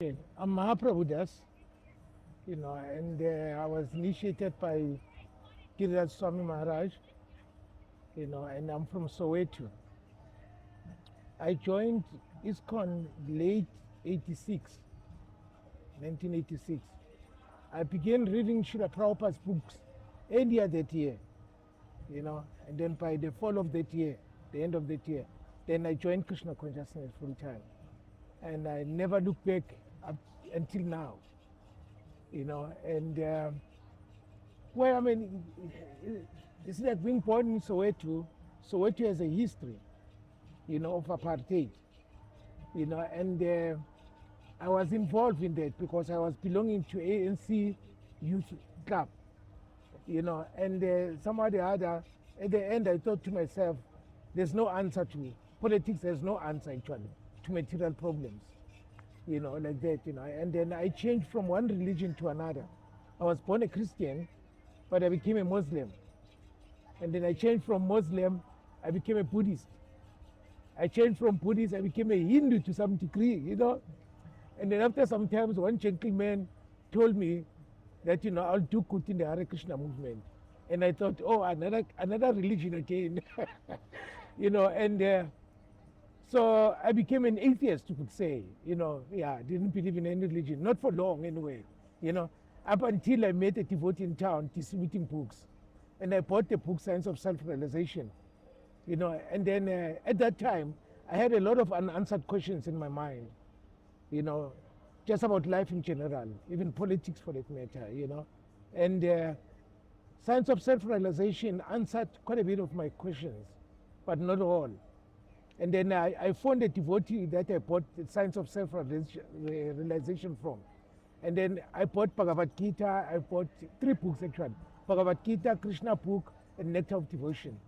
Okay, I'm Mahaprabhu Das, and I was initiated by Giriraj Swami Maharaj, and I'm from Soweto. I joined ISKCON late 86, 1986. I began reading Srila Prabhupada's books earlier that year, and then by the fall of that year, the end of that year, then I joined Krishna Consciousness full time. And I never looked back up until now, and well, I mean, it's like being born in Soweto. Soweto has a history, of apartheid, and I was involved in that because I was belonging to ANC Youth Club, and somehow or the other, at the end, I thought to myself, there's no answer to me. Politics has no answer actually to material problems, like that, and then I changed from one religion to another. I was born a Christian, but I became a Muslim. And then I changed from Muslim, I became a Buddhist. I changed from Buddhist, I became a Hindu to some degree, And then after some time, one gentleman told me that, I'll do good in the Hare Krishna movement. And I thought, oh, another religion again, and so I became an atheist, you could say, I didn't believe in any religion, not for long anyway, up until I met a devotee in town distributing books. And I bought the book, Science of Self-Realization, and then at that time, I had a lot of unanswered questions in my mind, just about life in general, even politics for that matter, and Science of Self-Realization answered quite a bit of my questions, but not all. And then I found a devotee that I bought the Science of Self-Realization from. And then I bought Bhagavad Gita, I bought 3 books actually. Bhagavad Gita, Krishna book, and Nectar of Devotion.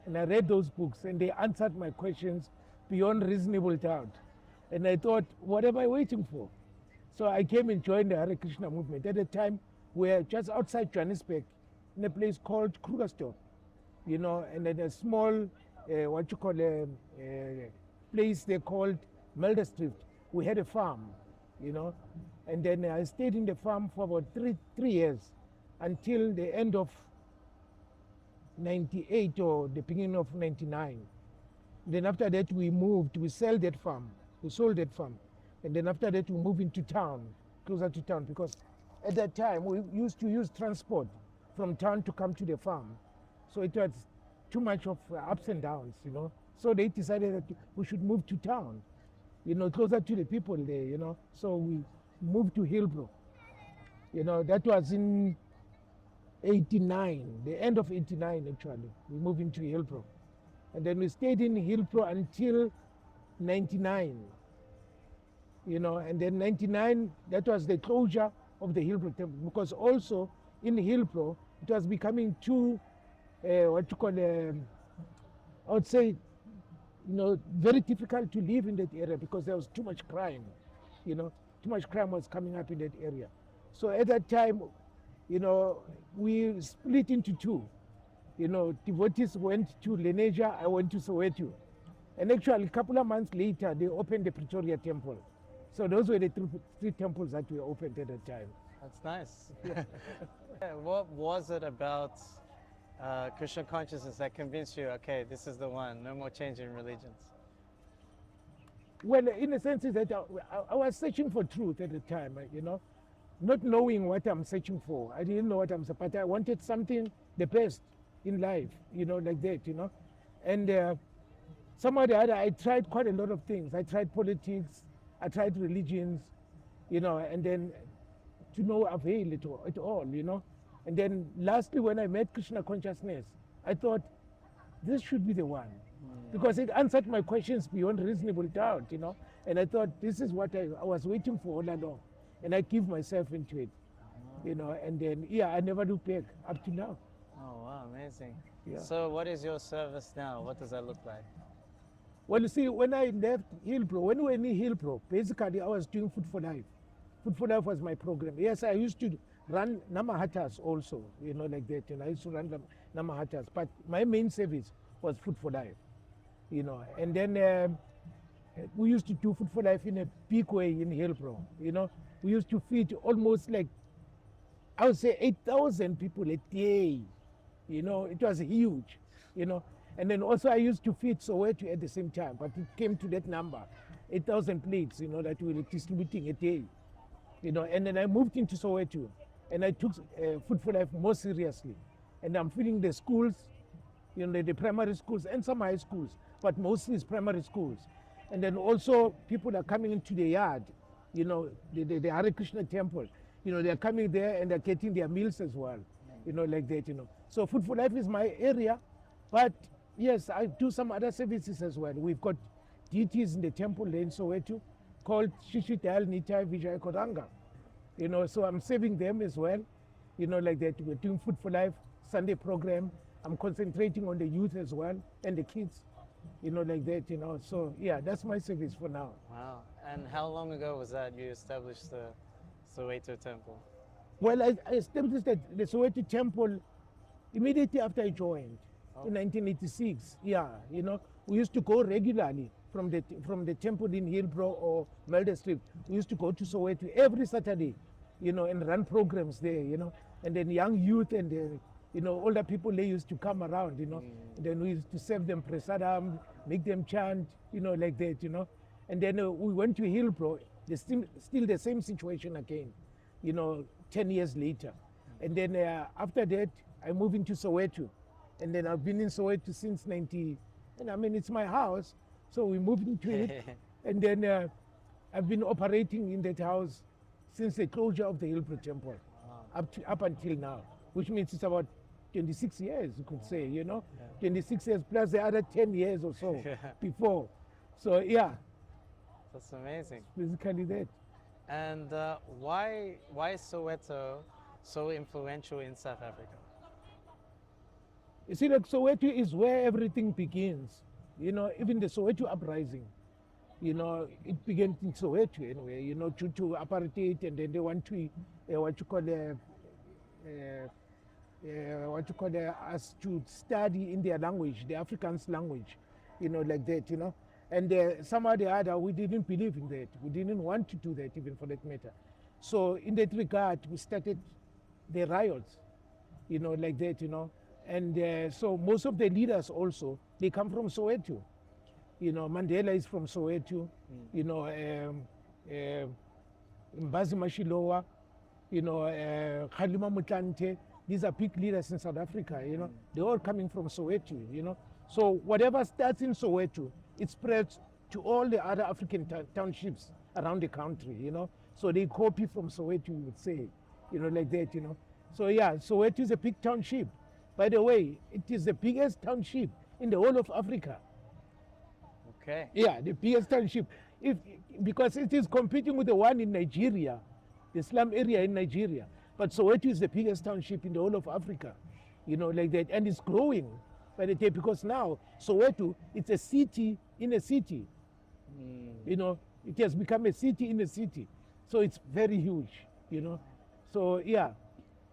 And I read those books and they answered my questions beyond reasonable doubt. And I thought, what am I waiting for? So I came and joined the Hare Krishna movement. At the time, we were just outside Johannesburg in a place called Krugersdorp, and then a small place they called Melderstrift. We had a farm, and then I stayed in the farm for about three years until the end of 98 or the beginning of 99. Then after that we sold that farm, and then after that we moved into town, closer to town, because at that time we used to use transport from town to come to the farm, so it was too much of ups and downs, So they decided that we should move to town, closer to the people there, So we moved to Hillbrow. That was in 89, the end of 89 actually. We moved into Hillbrow. And then we stayed in Hillbrow until 99, and then 99, that was the closure of the Hillbrow temple, because also in Hillbrow, it was becoming too I would say, very difficult to live in that area because there was too much crime, too much crime was coming up in that area. So at that time, we split into 2. Devotees went to Lenasia, I went to Soweto. And actually, a couple of months later, they opened the Pretoria temple. So those were the 3 temples that were opened at that time. That's nice. What was it about Krishna consciousness that convinced you, okay, this is the one, no more changing religions? Well, in a sense, is that I was searching for truth at the time, not knowing what I'm searching for. I didn't know what I'm searching for, but I wanted something, the best in life, like that, And somehow or the other, I tried quite a lot of things. I tried politics, I tried religions, and then to no avail at all, And then lastly, when I met Krishna Consciousness, I thought, this should be the one. Because it answered my questions beyond reasonable doubt, And I thought, this is what I was waiting for all along. And I give myself into it, And then, I never look back up to now. Oh, wow, amazing. Yeah. So what is your service now? What does that look like? Well, you see, when I left Hillbrow, when we were in Hillbrow, basically I was doing Food for Life. Food for Life was my program. Yes, I used to run Namahatas also, like that. I used to run Namahatas. But my main service was Food for Life, And then we used to do Food for Life in a big way in Hillbrow. We used to feed almost like, I would say 8,000 people a day. It was huge. And then also I used to feed Soweto at the same time, but it came to that number, 8,000 plates, that we were distributing a day. And then I moved into Soweto, and I took Food for Life more seriously. And I'm feeding the schools, the primary schools and some high schools, but mostly it's primary schools. And then also people are coming into the yard, the Hare Krishna temple, they're coming there and they're getting their meals as well, like that, So Food for Life is my area, but yes, I do some other services as well. We've got deities in the temple in Soweto called Shishidal Nitai Vijay Koranga, so I'm serving them as well, like that. We're doing Food for Life Sunday program. I'm concentrating on the youth as well and the kids, like that, So yeah, that's my service for now. Wow. And how long ago was that you established the Soweto temple? Well, I established the Soweto temple immediately after I joined in 1986. Yeah, we used to go regularly from the temple in Hillbrow or Melder Street. We used to go to Soweto every Saturday, and run programs there, And then young youth and older people, they used to come around, And then we used to serve them prasadam, make them chant, like that, And then we went to Hillbrow, still the same situation again, 10 years later. And then after that, I moved into Soweto. And then I've been in Soweto since 90, and I mean, it's my house, so we moved into it. And then I've been operating in that house since the closure of the Hillbrow temple, up until now, which means it's about 26 years, you could say, 26 years plus the other 10 years or so before. So yeah. That's amazing. Basically that. And why is Soweto so influential in South Africa? You see, like Soweto is where everything begins. Even the Soweto uprising, it began in Soweto anyway, due to apartheid, and then they want to, us to study in their language, the Afrikaans language, like that, And somehow or the other, we didn't believe in that. We didn't want to do that, even for that matter. So in that regard, we started the riots, like that, And so most of the leaders also, they come from Soweto. Mandela is from Soweto, Mbazi Mashilowa, Khalima Mutlante. These are big leaders in South Africa, They're all coming from Soweto, So whatever starts in Soweto, it spreads to all the other African townships around the country, So they copy from Soweto, you would say, like that, So yeah, Soweto is a big township. By the way, it is the biggest township in the whole of Africa. Okay. Yeah, the biggest township. Because it is competing with the one in Nigeria, the slum area in Nigeria. But Soweto is the biggest township in the whole of Africa, like that. And it's growing by the day, because now Soweto, it's a city in a city. It has become a city in a city. So it's very huge, So yeah.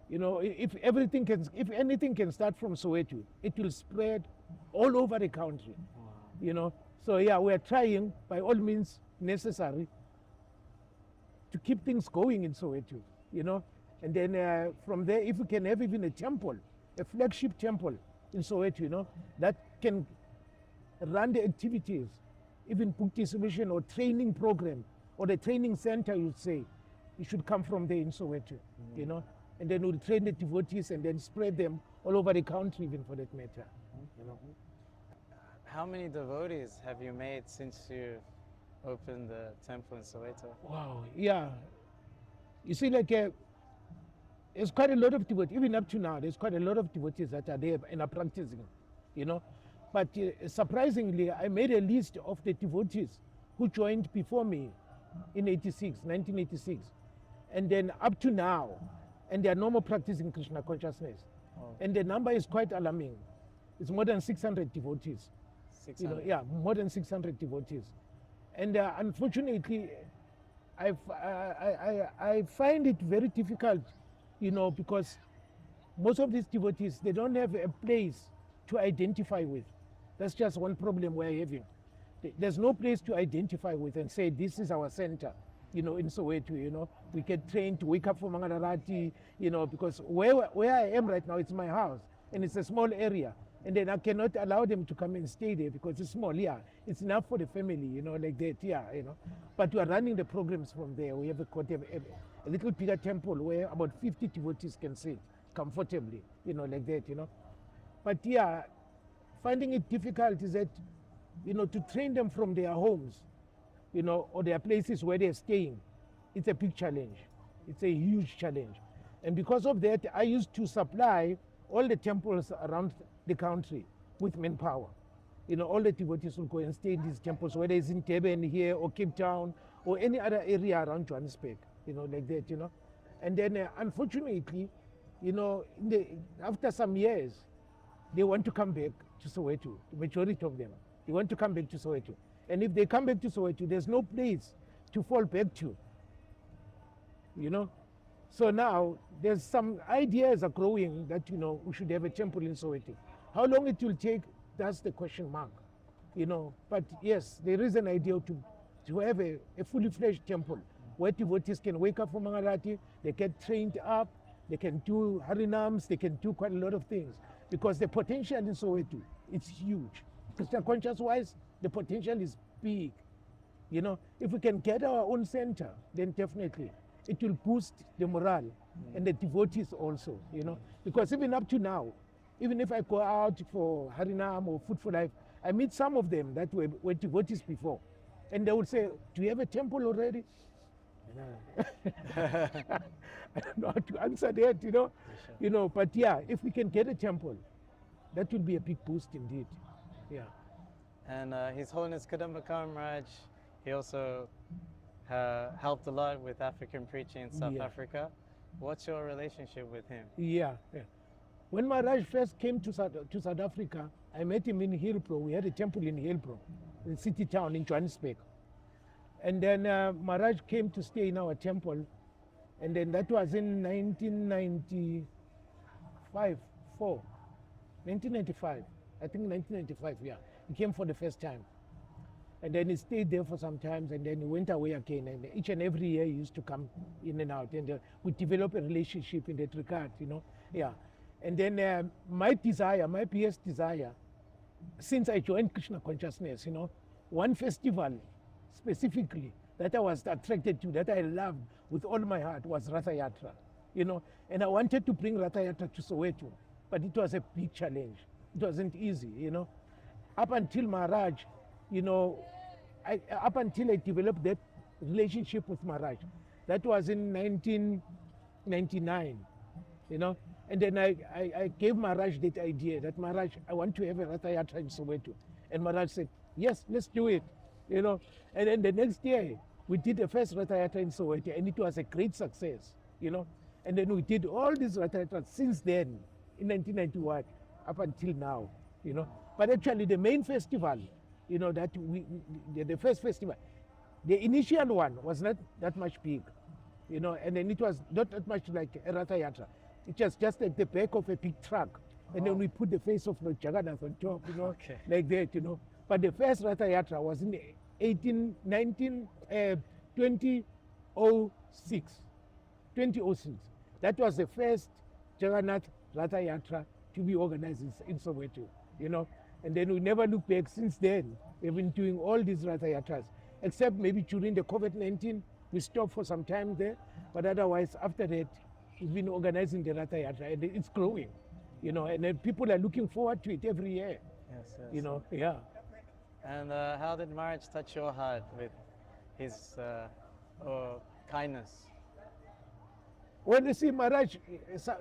If anything can start from Soweto, it will spread all over the country. Wow. So yeah, we are trying by all means necessary to keep things going in Soweto, And then from there, if we can have even a temple, a flagship temple in Soweto, that can run the activities, even book distribution or training program, or the training center, you'd say, it should come from there in Soweto, And then we'll train the devotees and then spread them all over the country, even for that matter. How many devotees have you made since you opened the temple in Soweto? Wow, yeah. You see, like, there's quite a lot of devotees, even up to now, there's quite a lot of devotees that are there and are practicing, But surprisingly, I made a list of the devotees who joined before me in 1986. And then up to now, and they are no more practicing Krishna consciousness. Oh. And the number is quite alarming. It's more than 600 devotees. 600? Yeah, more than 600 devotees. And unfortunately, I find it very difficult, because most of these devotees, they don't have a place to identify with. That's just one problem we're having. There's no place to identify with and say, this is our center, in Soweto, We get trained to wake up for Mangalarati, because where I am right now, it's my house, and it's a small area. And then I cannot allow them to come and stay there because it's small, yeah. It's enough for the family, like that, yeah, But we are running the programs from there. We have a little bigger temple where about 50 devotees can sit comfortably, like that, But yeah, finding it difficult is that, to train them from their homes, or their places where they're staying, it's a big challenge. It's a huge challenge. And because of that, I used to supply all the temples around the country with manpower. All the devotees will go and stay in these temples, whether it's in Durban here or Cape Town or any other area around Johannesburg, like that, And then unfortunately, after some years, they want to come back to Soweto, the majority of them. They want to come back to Soweto. And if they come back to Soweto, there's no place to fall back to, So now there's some ideas are growing that, we should have a temple in Soweto. How long it will take, that's the question mark, But yes, there is an idea to have a fully fledged temple where devotees can wake up for Mangalati, they get trained up, they can do harinams, they can do quite a lot of things. Because the potential in Soweto, it's huge. Krishna conscious-wise, the potential is big. If we can get our own center, then definitely it will boost the morale and the devotees also, Because even up to now, even if I go out for Harinam or Food for Life, I meet some of them that were devotees before. And they would say, do you have a temple already? I don't know how to answer that, But yeah, if we can get a temple, that will be a big boost indeed. Yeah. And His Holiness Kadamba Kanana Maharaj, he also helped a lot with African preaching in South Africa. What's your relationship with him? Yeah. When Maharaj first came to South Africa, I met him in Hillbrow. We had a temple in Hillbrow, the city town in Johannesburg. And then Maharaj came to stay in our temple. And then that was in 1995, 1995. I think 1995, yeah. He came for the first time. And then he stayed there for some time, and then he went away again. And each and every year he used to come in and out. And we developed a relationship in that regard, Yeah. And then my biggest desire, since I joined Krishna Consciousness, one festival specifically that I was attracted to, that I loved with all my heart, was Ratha Yatra, And I wanted to bring Ratha Yatra to Soweto, but it was a big challenge. It wasn't easy, Up until Maharaj, up until I developed that relationship with Maharaj, that was in 1999, And then I gave Maharaj that idea that, Maharaj, I want to have a Ratha Yatra in Soweto. And Maharaj said, yes, let's do it, And then the next year, we did the first Ratha Yatra in Soweto, and it was a great success, And then we did all these Ratha Yatras since then, in 1991, up until now, But actually, the main festival, that the first festival, the initial one was not that much big, And then it was not that much like a Ratha Yatra. It was just at the back of a big truck. And then we put the face of Lord Jagannath on top, Okay. like that, But the first Ratha Yatra was in 2006. That was the first Jagannath Ratha Yatra to be organized in Soweto, And then we never looked back since then. We've been doing all these Ratha Yatras, except maybe during the COVID-19, we stopped for some time there. But otherwise, after that, we've been organizing the Ratha Yatra, and it's growing, And then people are looking forward to it every year, Yes. Yeah. And how did Maharaj touch your heart with his kindness? Well, you see, Maharaj,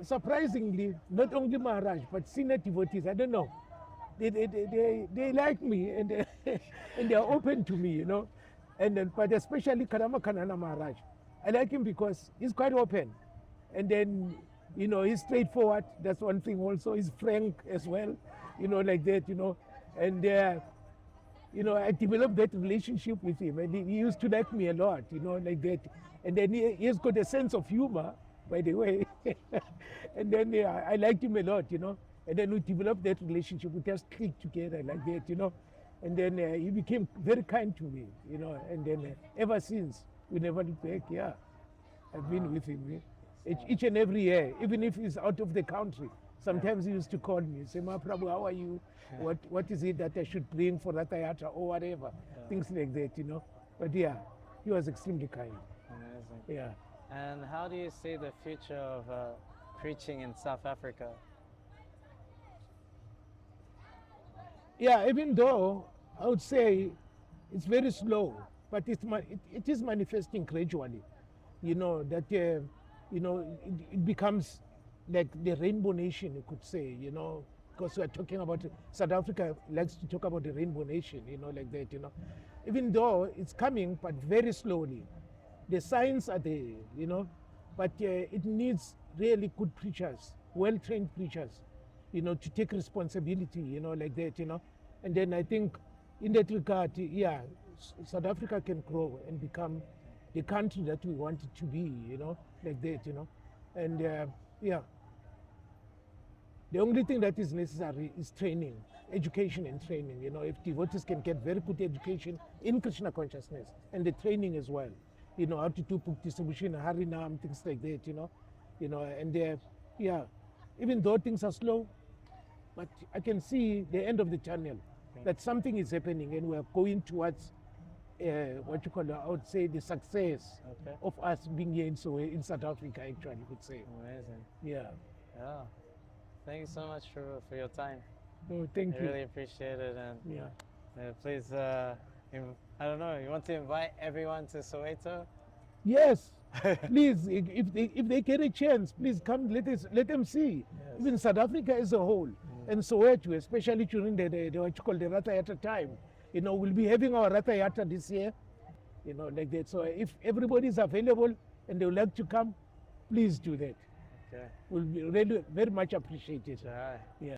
surprisingly, not only Maharaj, but senior devotees, I don't know, they like me, and and they are open to me, And then, but especially Kadamba Kanana Maharaj, I like him because he's quite open, and then he's straightforward. That's one thing. Also, he's frank as well, like that, And I developed that relationship with him, and he used to like me a lot, like that. And then he's got a sense of humor, by the way. And then I liked him a lot, And then we developed that relationship. We just clicked together like that, And then he became very kind to me, you know, and then ever since, we never looked back, yeah. I've been with him each and every year, even if he's out of the country. Sometimes he used to call me, say, Mahaprabhu, how are you? What is it that I should bring for Ratha Yatra or whatever? Things like that, you know. But yeah, he was extremely kind. Amazing. Yeah. And how do you see the future of preaching in South Africa? Yeah, even though I would say it's very slow, but it is manifesting gradually. You know, that, you know, it becomes like the rainbow nation, you could say, you know, because we're talking about, South Africa likes to talk about the rainbow nation, you know, like that, you know. Even though it's coming, but very slowly. The signs are there, you know, but it needs really good preachers, well-trained preachers, you know, to take responsibility, you know, like that, you know. And then I think in that regard, yeah, South Africa can grow and become the country that we want it to be, you know, like that, you know. And yeah, the only thing that is necessary is training, education and training, you know. If devotees can get very good education in Krishna consciousness and the training as well, you know, how to do book distribution, Harinam, things like that, you know, and yeah, even though things are slow, but I can see the end of the tunnel, that something is happening and we are going towards what you call, I would say, the success of us being here in South Africa, actually, you could say. Amazing. Yeah. Yeah. Thank you so much for your time. Oh, thank I you. really appreciate it. And Yeah. please, I don't know, you want to invite everyone to Soweto? Yes, please, if they get a chance, please come, let them see. Yes. Even South Africa as a whole, and Soweto, especially during the what you call the Ratha Yatra time. You know, we'll be having our Ratha Yatra this year, you know, like that. So if everybody is available and they would like to come, please do that. Okay. Will be really very much appreciated. Sure. Yeah.